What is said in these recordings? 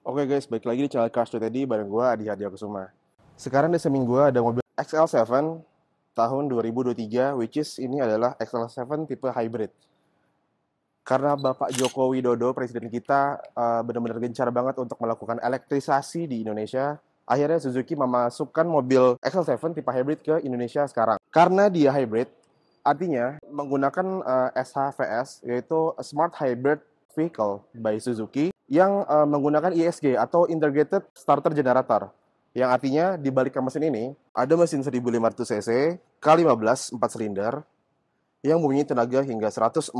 Oke guys, balik lagi di channel Cars to Teddy bareng gue Adi Hadiakusuma. Sekarang di samping gue ada mobil XL7 tahun 2023, which is ini adalah XL7 tipe hybrid. Karena Bapak Joko Widodo, presiden kita, benar-benar gencar banget untuk melakukan elektrisasi di Indonesia. Akhirnya Suzuki memasukkan mobil XL7 tipe hybrid ke Indonesia sekarang. Karena dia hybrid, artinya menggunakan SHVS, yaitu Smart Hybrid Vehicle by Suzuki, yang menggunakan ISG atau Integrated Starter Generator. Yang artinya di balik mesin ini ada mesin 1500 cc K15 4 silinder yang mempunyai tenaga hingga 104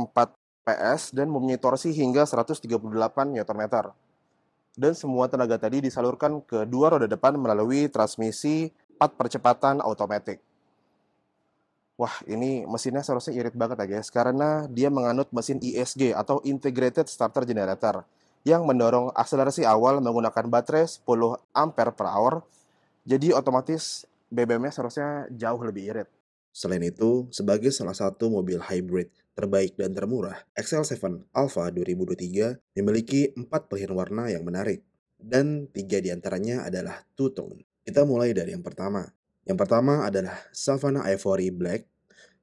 PS dan mempunyai torsi hingga 138 Nm. Dan semua tenaga tadi disalurkan ke dua roda depan melalui transmisi 4 percepatan otomatis. Wah, ini mesinnya seharusnya irit banget ya guys, karena dia menganut mesin ISG atau Integrated Starter Generator yang mendorong akselerasi awal menggunakan baterai 10 ampere per hour. Jadi otomatis BBM-nya seharusnya jauh lebih irit. Selain itu, sebagai salah satu mobil hybrid terbaik dan termurah, XL7 Alpha 2023 memiliki 4 pilihan warna yang menarik, dan 3 diantaranya adalah two-tone. Kita mulai dari yang pertama. Yang pertama adalah Savannah Ivory Black,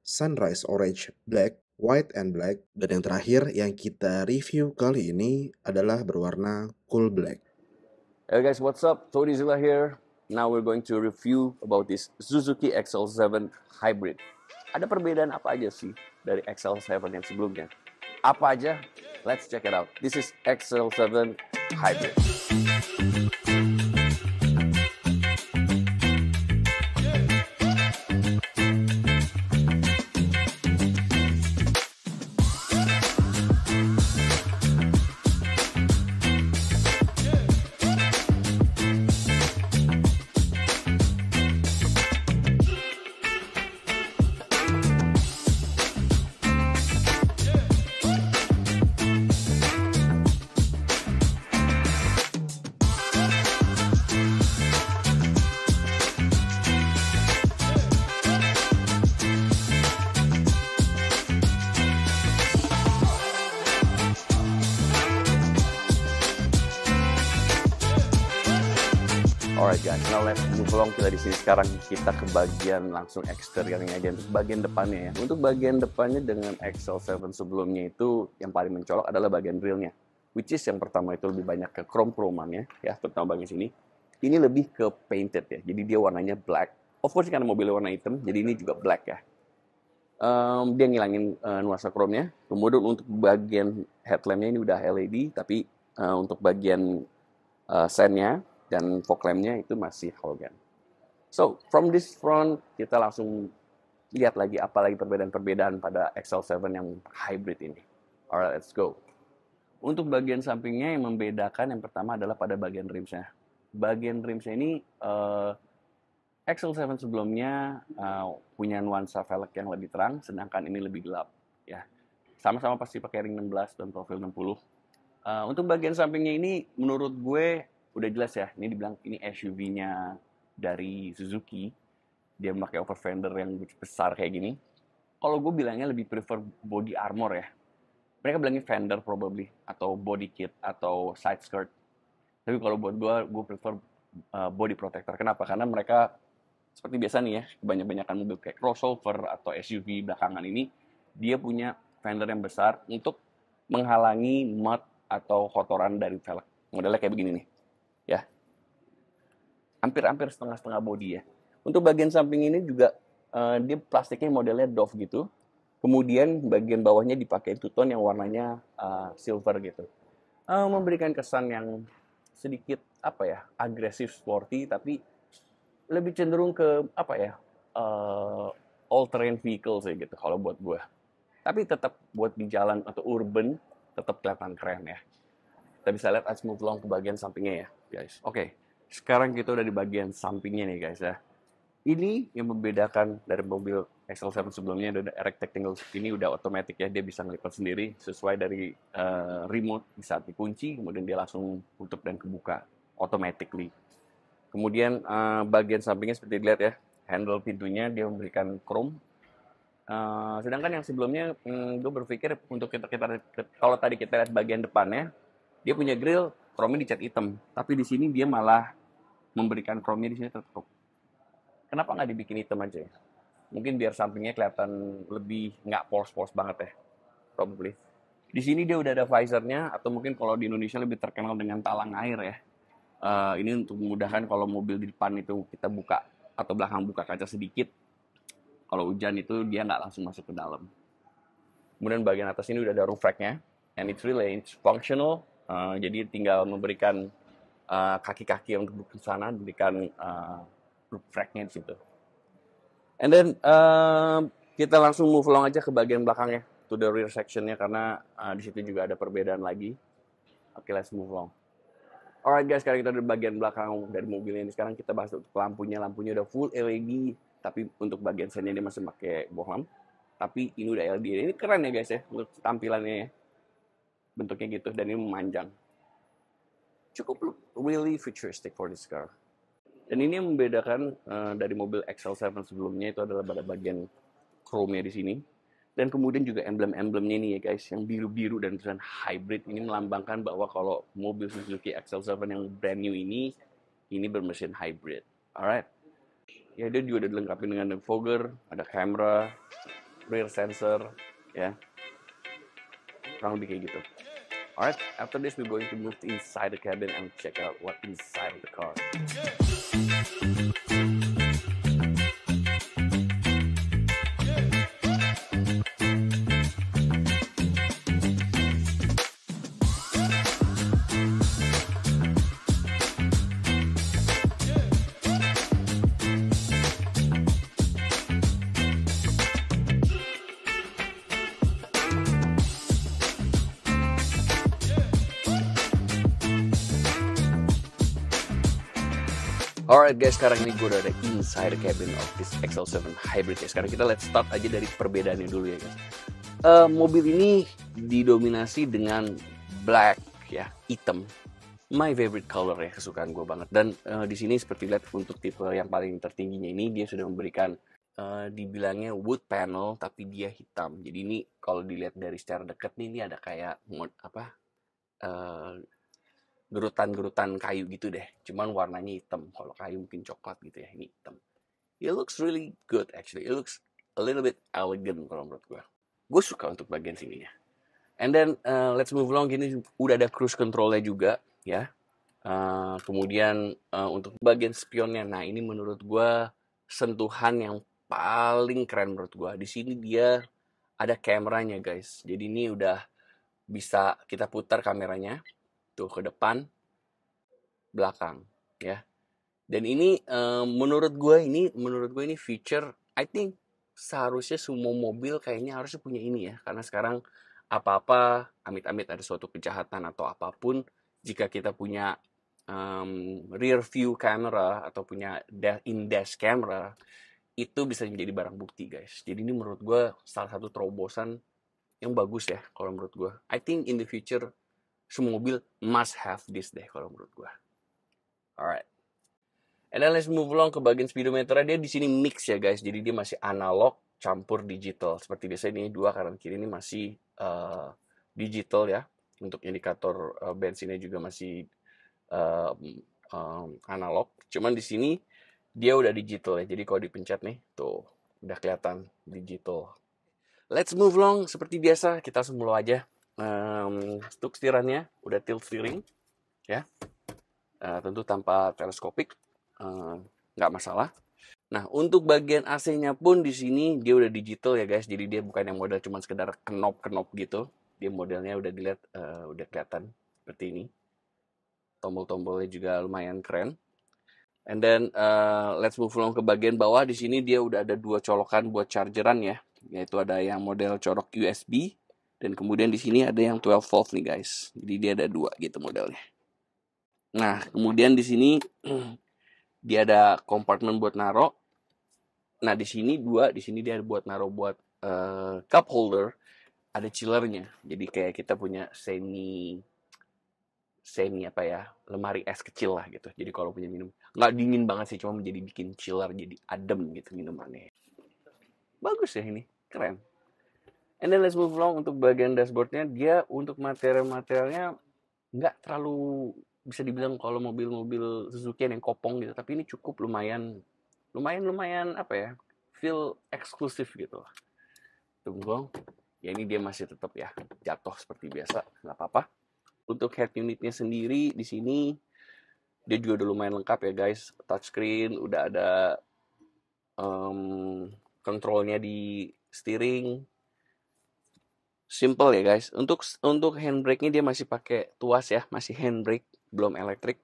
Sunrise Orange Black, White and Black, dan yang terakhir yang kita review kali ini adalah berwarna Cool Black. Hey guys, what's up? Tony Zilla here. Now we're going to review about this Suzuki XL7 Hybrid. Ada perbedaan apa aja sih dari XL7 yang sebelumnya? Apa aja? Let's check it out. This is XL7 Hybrid. Alright guys, now let's move along. Kita di sini sekarang kita ke bagian langsung eksteriornya aja, untuk bagian depannya ya. Untuk bagian depannya dengan XL7 sebelumnya itu yang paling mencolok adalah bagian grillnya, which is yang pertama itu lebih banyak ke chrome-chromannya ya, terutama bagian sini. Ini lebih ke painted ya, jadi dia warnanya black. Of course karena mobilnya warna hitam, jadi ini juga black ya. Dia ngilangin nuansa chrome-nya. Kemudian untuk bagian headlampnya ini udah LED, tapi untuk bagian sen-nya dan fog lamp-nya itu masih halogen. So, from this front, kita langsung lihat lagi apa lagi perbedaan-perbedaan pada XL7 yang hybrid ini. Alright, let's go. Untuk bagian sampingnya yang membedakan yang pertama adalah pada bagian rimsnya. Bagian rimsnya ini XL7 sebelumnya punya nuansa velg yang lebih terang, sedangkan ini lebih gelap. Ya, sama-sama pasti pakai ring 16 dan profil 60. Untuk bagian sampingnya ini, menurut gue udah jelas ya, ini dibilang ini SUV-nya dari Suzuki. Dia memakai over fender yang besar kayak gini. Kalau gue bilangnya lebih prefer body armor ya. Mereka bilangnya fender probably, atau body kit, atau side skirt. Tapi kalau buat gue prefer body protector. Kenapa? Karena mereka seperti biasa nih ya, kebanyakan mobil kayak crossover atau SUV belakangan ini, dia punya fender yang besar untuk menghalangi mud atau kotoran dari velg. Modelnya kayak begini nih. Ya, hampir setengah body ya. Untuk bagian samping ini juga dia plastiknya modelnya doff gitu. Kemudian bagian bawahnya dipakai two-tone yang warnanya silver gitu. Memberikan kesan yang sedikit apa ya, agresif sporty, tapi lebih cenderung ke apa ya, all terrain vehicle sih gitu kalau buat gue. Tapi tetap buat di jalan atau urban tetap kelihatan keren ya. Kita bisa lihat, let's move along ke bagian sampingnya ya guys. Oke, sekarang kita udah di bagian sampingnya nih guys ya. Ini yang membedakan dari mobil XL7 sebelumnya, ada rectangle ini udah otomatis ya, dia bisa ngelipat sendiri sesuai dari remote di saat dikunci, kemudian dia langsung tutup dan kebuka automatically. Kemudian bagian sampingnya seperti dilihat ya, handle pintunya dia memberikan chrome. Sedangkan yang sebelumnya gue berpikir untuk kita kalau tadi kita lihat bagian depannya, dia punya grill chrome-nya dicat hitam, tapi di sini dia malah memberikan chrome-nya di sini tertutup. Kenapa nggak dibikin hitam aja ya? Mungkin biar sampingnya kelihatan lebih nggak polos-polos banget ya, probably. Di sini dia udah ada visornya, atau mungkin kalau di Indonesia lebih terkenal dengan talang air ya. Ini untuk memudahkan kalau mobil di depan itu kita buka atau belakang buka kaca sedikit, kalau hujan itu dia nggak langsung masuk ke dalam. Kemudian bagian atas ini udah ada roof rack-nya, and it's functional. Jadi tinggal memberikan kaki-kaki yang duduk di sana, diberikan roof rack-nya di situ. And then kita langsung move along aja ke bagian belakangnya, to the rear section-nya, karena di situ juga ada perbedaan lagi. Oke, let's move along. Alright guys, sekarang kita ada bagian belakang dari mobil ini. Sekarang kita bahas untuk lampunya. Lampunya udah full LED, tapi untuk bagian sennya dia masih pakai bohlam. Tapi ini udah LED. Ini keren ya guys ya, untuk tampilannya ya. Bentuknya gitu, dan ini memanjang. Cukup really futuristic for this car. Dan ini yang membedakan dari mobil XL7 sebelumnya itu adalah pada bagian chrome-nya di sini. Dan kemudian juga emblem-emblemnya ini ya guys, yang biru-biru dan tulisan hybrid ini melambangkan bahwa kalau mobil Suzuki XL7 yang brand new ini bermesin hybrid. Alright. Ya, dia juga udah dilengkapi dengan defogger, ada kamera, rear sensor, ya. Kurang lebih kayak gitu. Alright, after this we're going to move to inside the cabin and check out what inside of the car. Alright guys, sekarang ini gue udah ada inside the cabin of this XL7 Hybrid ya. Sekarang kita let's start aja dari perbedaannya dulu ya guys. Mobil ini didominasi dengan black ya, hitam. My favorite color ya, kesukaan gue banget. Dan di sini seperti lihat untuk tipe yang paling tertingginya ini dia sudah memberikan dibilangnya wood panel tapi dia hitam. Jadi ini kalau dilihat dari secara dekat nih, ini ada kayak gerutan-gerutan kayu gitu deh. Cuman warnanya hitam. Kalau kayu mungkin coklat gitu ya, ini hitam. It looks really good actually. It looks a little bit elegant kalau menurut gue. Gue suka untuk bagian sininya. And then let's move along. Gini udah ada cruise control-nya juga ya. Kemudian untuk bagian spionnya, nah ini menurut gue sentuhan yang paling keren menurut gue. Di sini dia ada kameranya guys. Jadi ini udah bisa kita putar kameranya tuh ke depan, belakang ya. Dan ini menurut gue ini feature, I think seharusnya semua mobil kayaknya harusnya punya ini ya, karena sekarang apa-apa amit-amit ada suatu kejahatan atau apapun, jika kita punya rear view camera atau punya in-dash camera, itu bisa menjadi barang bukti guys. Jadi ini menurut gue salah satu terobosan yang bagus ya kalau menurut gue. I think in the future semua mobil must have this deh kalau menurut gue. Alright. And then let's move along ke bagian speedometer. Dia di sini mix ya guys. Jadi dia masih analog campur digital. Seperti biasa ini dua kanan kiri ini masih digital ya. Untuk indikator bensinnya juga masih analog. Cuman di sini dia udah digital ya. Jadi kalau dipencet nih, tuh udah kelihatan digital. Let's move along seperti biasa. Kita langsung mulai aja. Untuk setirannya udah tilt steering ya, tentu tanpa teleskopik, nggak masalah. Nah untuk bagian AC-nya pun di sini dia udah digital ya guys, jadi dia bukan yang model cuma sekedar knob gitu, dia modelnya udah dilihat udah kelihatan seperti ini. Tombol-tombolnya juga lumayan keren. And then let's move along ke bagian bawah. Di sini dia udah ada dua colokan buat chargeran ya, yaitu ada yang model colok USB. Dan kemudian di sini ada yang 12 volt nih guys. Jadi dia ada dua gitu modelnya. Nah, kemudian di sini dia ada kompartemen buat naro. Nah, di sini dia buat naro buat cup holder, ada chillernya. Jadi kayak kita punya semi lemari es kecil lah gitu. Jadi kalau punya minum nggak dingin banget sih, cuma menjadi bikin chiller, jadi adem gitu minumannya. Bagus ya ini, keren. And then let's move along untuk bagian dashboardnya. Dia untuk materialnya nggak terlalu bisa dibilang kalau mobil-mobil Suzuki yang kopong gitu, tapi ini cukup lumayan apa ya, feel eksklusif gitu. Tunggu, ya ini dia masih tetap ya jatuh seperti biasa, nggak apa-apa. Untuk head unitnya sendiri di sini dia juga udah lumayan lengkap ya guys, touchscreen, udah ada kontrolnya di steering, simple ya guys. Untuk handbrake-nya dia masih pakai tuas ya, masih handbrake, belum elektrik.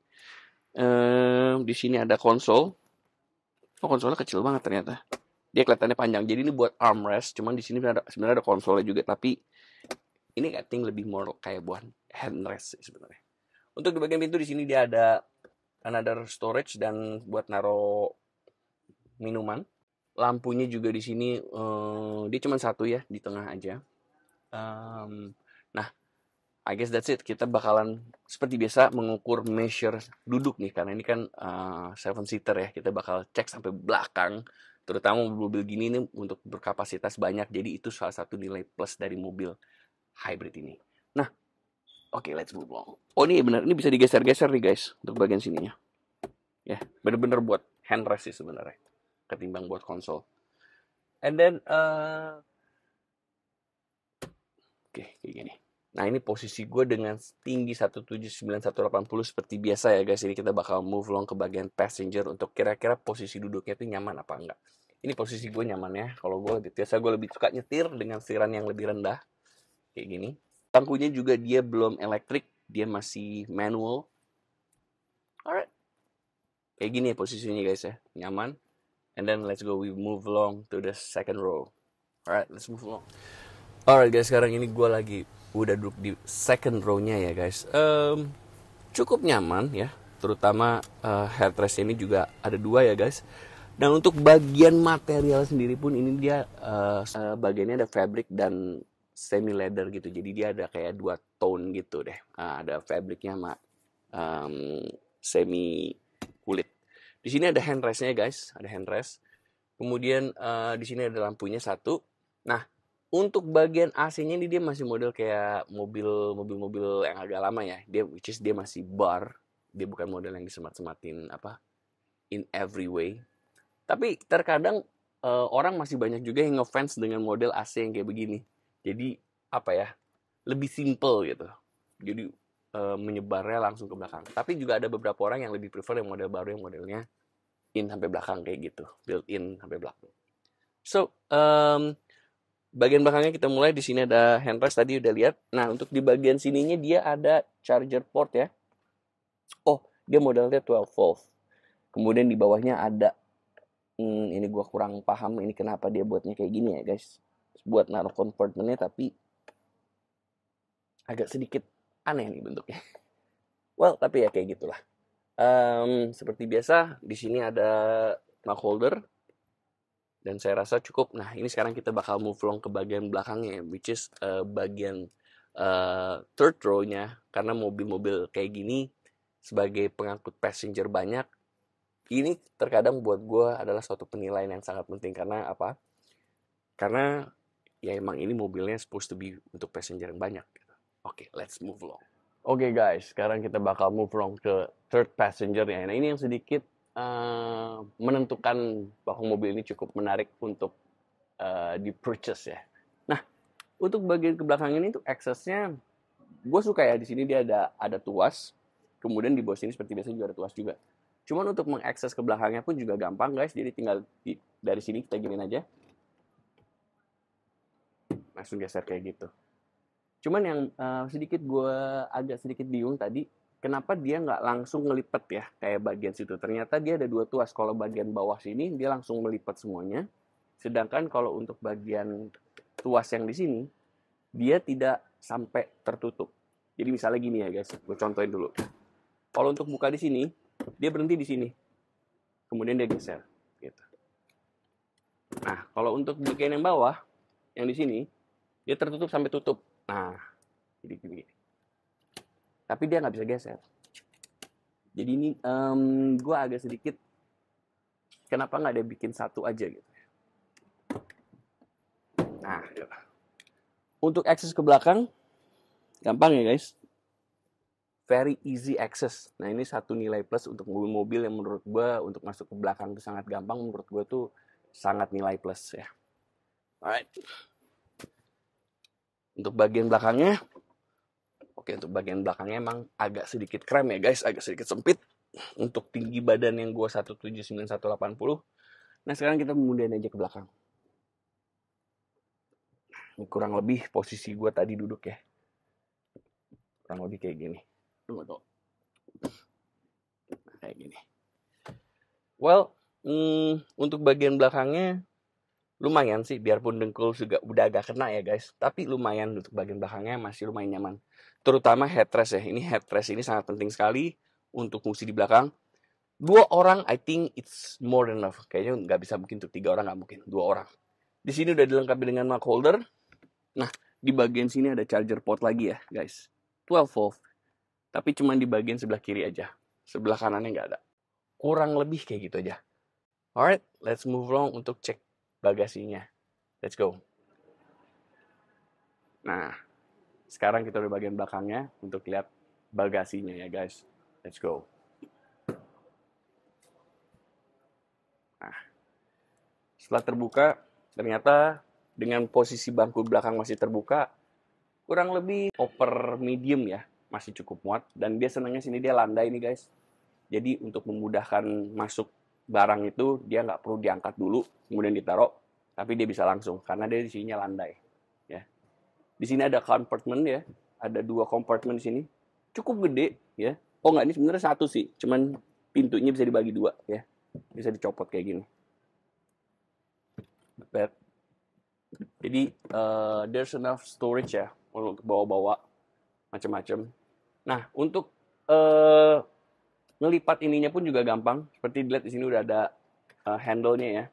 Di sini ada konsol. Oh, konsolnya kecil banget ternyata. Dia kelihatannya panjang. Jadi ini buat armrest, cuman di sini sebenarnya ada konsolnya juga, tapi ini I think lebih more kayak buat handrest sih sebenarnya. Untuk di bagian pintu di sini dia ada another storage dan buat naro minuman. Lampunya juga di sini dia cuma satu ya, di tengah aja. Nah, I guess that's it. Kita bakalan seperti biasa mengukur measure duduk nih, karena ini kan 7-seater ya. Kita bakal cek sampai belakang, terutama mobil gini nih untuk berkapasitas banyak. Jadi itu salah satu nilai plus dari mobil hybrid ini. Nah, oke, let's move on. Oh, ini benar, ini bisa digeser-geser nih guys untuk bagian sininya. Ya, bener-bener buat handrest sih sebenarnya, ketimbang buat konsol. And then oke, kayak gini. Nah, ini posisi gue dengan tinggi 179, 180 seperti biasa ya guys. Ini kita bakal move along ke bagian passenger untuk kira-kira posisi duduknya itu nyaman apa enggak. Ini posisi gue nyaman ya. Kalau gue lebih suka nyetir dengan setiran yang lebih rendah. Kayak gini. Bangkunya juga dia belum elektrik, dia masih manual. Alright. Kayak gini ya posisinya guys ya. Nyaman. And then let's go, we move along to the second row. Alright, let's move along. Alright guys, sekarang ini gue lagi udah duduk di second row-nya ya guys. Cukup nyaman ya, terutama headrest ini juga ada 2 ya guys. Dan untuk bagian material sendiri pun ini dia bagiannya ada fabric dan semi leather gitu. Jadi dia ada kayak 2 tone gitu deh. Ada fabricnya sama semi kulit. Di sini ada handrestnya guys, ada handrest. Kemudian di sini ada lampunya 1. Nah, untuk bagian AC-nya ini dia masih model kayak mobil-mobil yang agak lama ya. Dia masih bar. Dia bukan model yang disemat-sematin apa in every way. Tapi terkadang orang masih banyak juga yang ngefans dengan model AC yang kayak begini. Jadi apa ya? Lebih simple gitu. Jadi menyebarnya langsung ke belakang. Tapi juga ada beberapa orang yang lebih prefer yang model baru yang modelnya in sampai belakang kayak gitu. Built in sampai belakang. So, bagian belakangnya kita mulai. Di sini ada handrest tadi udah lihat. Nah, untuk di bagian sininya dia ada charger port ya. Oh, dia modelnya 12 volt. Kemudian di bawahnya ada ini gua kurang paham ini kenapa dia buatnya kayak gini ya, guys. Buat naruh compartmentnya tapi agak sedikit aneh nih bentuknya. Well, tapi ya kayak gitulah. Seperti biasa di sini ada mug holder. Dan saya rasa cukup. Nah, ini sekarang kita bakal move along ke bagian belakangnya, which is bagian third row-nya. Karena mobil-mobil kayak gini, sebagai pengangkut passenger banyak, ini terkadang buat gue adalah suatu penilaian yang sangat penting. Karena apa? Karena ya emang ini mobilnya supposed to be untuk passenger yang banyak. Oke, let's move along. Oke guys, sekarang kita bakal move along ke third passenger ya. Nah, ini yang sedikit menentukan bahwa mobil ini cukup menarik untuk di-purchase ya. Nah, untuk bagian ke belakang ini tuh aksesnya gue suka ya. Di sini dia ada tuas. Kemudian di bawah sini seperti biasa juga ada tuas juga. Cuman untuk mengakses ke belakangnya pun juga gampang guys. Jadi tinggal dari sini kita giniin aja. Langsung geser kayak gitu. Cuman yang agak sedikit bingung tadi, kenapa dia nggak langsung ngelipet ya kayak bagian situ. Ternyata dia ada 2 tuas. Kalau bagian bawah sini dia langsung melipat semuanya. Sedangkan kalau untuk bagian tuas yang di sini dia tidak sampai tertutup. Jadi misalnya gini ya guys, gue contohin dulu. Kalau untuk buka di sini, dia berhenti di sini. Kemudian dia geser gitu. Nah, kalau untuk bagian yang bawah yang di sini dia tertutup sampai tutup. Nah, jadi gini. Tapi dia nggak bisa geser. Jadi ini gue agak sedikit, kenapa nggak dia bikin satu aja gitu. Nah, untuk akses ke belakang, gampang ya guys. very easy access. Nah, ini satu nilai plus untuk mobil-mobil yang menurut gue untuk masuk ke belakang itu sangat gampang. Menurut gue tuh sangat nilai plus ya. Alright. Untuk bagian belakangnya, untuk bagian belakangnya emang agak sedikit krem ya guys, agak sedikit sempit. Untuk tinggi badan yang gue 179, 180. Nah, sekarang kita kemudian aja ke belakang. Ini kurang lebih posisi gue tadi duduk ya. Kurang lebih kayak gini. Tunggu. Nah, kayak gini. Well, untuk bagian belakangnya lumayan sih, biarpun dengkul juga udah agak kena ya guys. Tapi lumayan untuk bagian belakangnya masih lumayan nyaman. Terutama headrest ya. Ini headrest ini sangat penting sekali untuk fungsi di belakang. 2 orang, I think it's more than enough. Kayaknya nggak bisa mungkin untuk 3 orang, nggak mungkin. 2 orang. Di sini udah dilengkapi dengan mug holder. Nah, di bagian sini ada charger port lagi ya guys. 12 volt. Tapi cuma di bagian sebelah kiri aja. Sebelah kanannya nggak ada. Kurang lebih kayak gitu aja. Alright, let's move on untuk cek bagasinya. Let's go. Nah, sekarang kita udah bagian belakangnya untuk lihat bagasinya ya guys. Let's go. Nah, setelah terbuka, ternyata dengan posisi bangku belakang masih terbuka, kurang lebih upper medium ya, masih cukup muat. Dan dia senangnya sini dia landai nih guys. Jadi untuk memudahkan masuk barang itu, dia nggak perlu diangkat dulu, kemudian ditaruh, tapi dia bisa langsung, karena dia di sininya landai. Ya. Di sini ada compartment ya, ada 2 compartment di sini, cukup gede ya. Oh nggak, ini sebenarnya 1 sih, cuman pintunya bisa dibagi 2 ya, bisa dicopot kayak gini. Jadi there's enough storage ya untuk bawa-bawa macam-macam. Nah, untuk ngelipat ininya pun juga gampang. Seperti dilihat di sini udah ada handle-nya ya.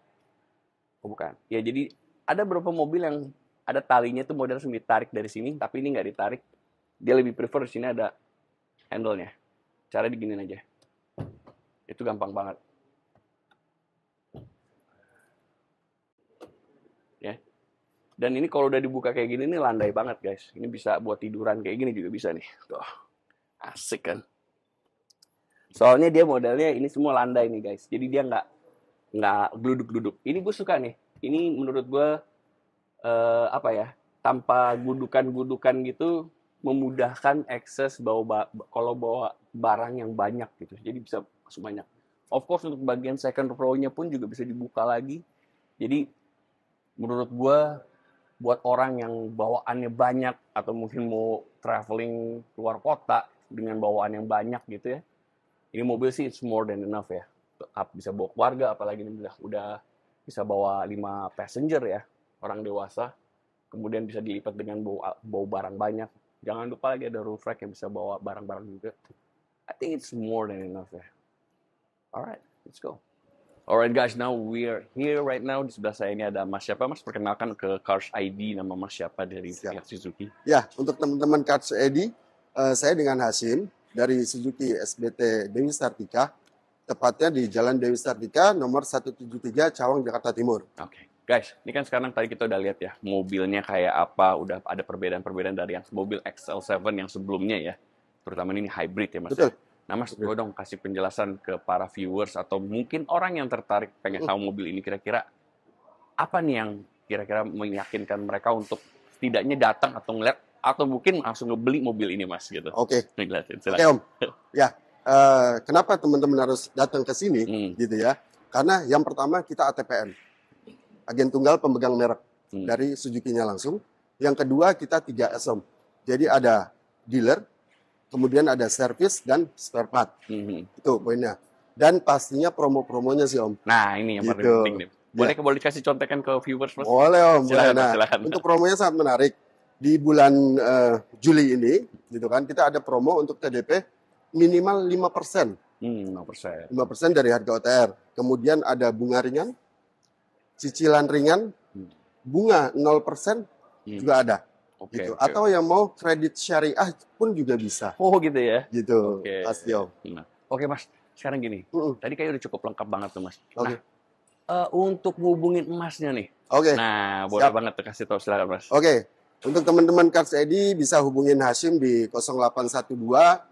Oh bukan. Ya jadi ada beberapa mobil yang ada talinya tuh model langsung ditarik dari sini, tapi ini nggak ditarik. Dia lebih prefer di sini ada handle-nya. Cara diginin aja. Itu gampang banget. Ya. Dan ini kalau udah dibuka kayak gini nih landai banget guys. Ini bisa buat tiduran kayak gini juga bisa nih. Tuh. Asik kan. Soalnya dia modelnya ini semua landai nih guys. Jadi dia nggak gluduk-gluduk. Ini gue suka nih. Ini menurut gue apa ya? Tanpa gudukan-gudukan gitu memudahkan akses kalau bawa barang yang banyak gitu. Jadi bisa masuk banyak. Of course untuk bagian second row-nya pun juga bisa dibuka lagi. Jadi menurut gue buat orang yang bawaannya banyak atau mungkin mau traveling keluar kota dengan bawaan yang banyak gitu ya. Ini mobil sih it's more than enough ya. Bisa bawa keluarga, apalagi ini udah bisa bawa 5 passenger ya, orang dewasa. Kemudian bisa dilipat dengan bawa barang banyak. Jangan lupa lagi ada roof rack yang bisa bawa barang-barang juga. I think it's more than enough ya. Alright, let's go. Alright guys, now we are here right now. Di sebelah saya ini ada Mas siapa? Mas perkenalkan ke Cars ID, nama Mas siapa dari pihak Suzuki. Ya, untuk teman-teman Cars ID, saya dengan Hasim dari Suzuki SBT Dewi Sartika, tepatnya di Jalan Dewi Sartika nomor 173 Cawang, Jakarta Timur. Oke. Guys, ini kan sekarang tadi kita udah lihat ya, mobilnya kayak apa, udah ada perbedaan-perbedaan dari yang mobil XL7 yang sebelumnya ya. Terutama ini hybrid ya Mas. Betul. Nah Mas, gue dong kasih penjelasan ke para viewers atau mungkin orang yang tertarik pengen tahu mobil ini kira-kira apa nih yang kira-kira meyakinkan mereka untuk setidaknya datang atau ngeliat atau mungkin langsung ngebeli mobil ini Mas gitu. Oke. Ngeliatin, Oke Om. Ya, kenapa teman-teman harus datang ke sini gitu ya? Karena yang pertama kita ATPN, agen tunggal pemegang merek dari Suzuki-nya langsung. Yang kedua kita 3S Om. Jadi ada dealer, kemudian ada servis dan spare part. Itu poinnya. Dan pastinya promo-promonya sih Om. Nah ini yang paling Gitu. penting nih. Boleh dikasih contekan ke viewers Mas? Boleh Om. Silakan, Nah, silakan. untuk promonya sangat menarik. Di bulan Juli ini, gitu kan, kita ada promo untuk TDP minimal 5%. 5%. 5% dari harga OTR. Kemudian ada bunga ringan, cicilan ringan, bunga 0% juga ada. Oke, Gitu. oke. Atau yang mau kredit syariah pun juga bisa. Oh gitu ya. Gitu. Oke. Pasti Om. Nah. Oke Mas, sekarang gini. Tadi kayak udah cukup lengkap banget tuh Mas. Oke. Nah, untuk hubungin emasnya nih. Oke. Nah, boleh Siap. banget tuh kasih tahu silakan Mas. Oke. Untuk teman-teman Cars ID bisa hubungin Hashim di 0812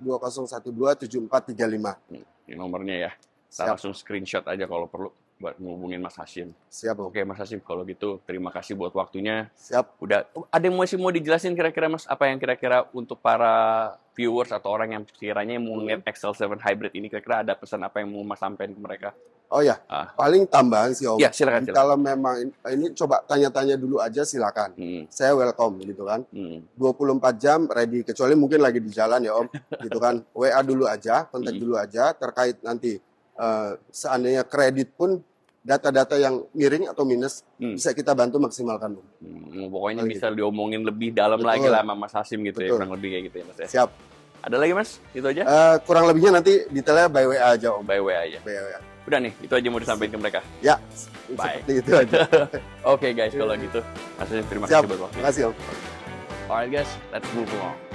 2012 7435. Ini nomornya ya. Kita langsung screenshot aja kalau perlu buat ngubungin Mas Hashim. Siap, Om. Oke, Mas Hashim, kalau gitu terima kasih buat waktunya. Siap. Udah, ada yang masih mau dijelasin kira-kira Mas, apa yang kira-kira untuk para viewers atau orang yang kiranya mau ngeliat XL7 Hybrid ini, kira-kira ada pesan apa yang mau Mas sampaikan ke mereka? Oh ya, paling tambahan sih Om. Ya, silakan. Kalau memang ini coba tanya-tanya dulu aja silakan. Saya welcome gitu kan. 24 jam ready, kecuali mungkin lagi di jalan ya Om. Gitu kan. WA dulu aja, kontak dulu aja terkait nanti seandainya kredit pun data-data yang miring atau minus bisa kita bantu maksimalkan. Pokoknya bisa diomongin lebih dalam lagi lah sama Mas Hashim gitu. Ya, kurang lebih kayak gitu ya Mas ya. Siap. Ada lagi Mas? Itu aja? Kurang lebihnya nanti detailnya by WA aja Om. By WA aja. By WA. Udah nih, itu aja mau disampaikan ke mereka. Ya, baik. Seperti itu aja. Oke guys, kalau gitu Mas Hashim terima kasih buat waktunya. Terima kasih Om. Alright guys, let's move along.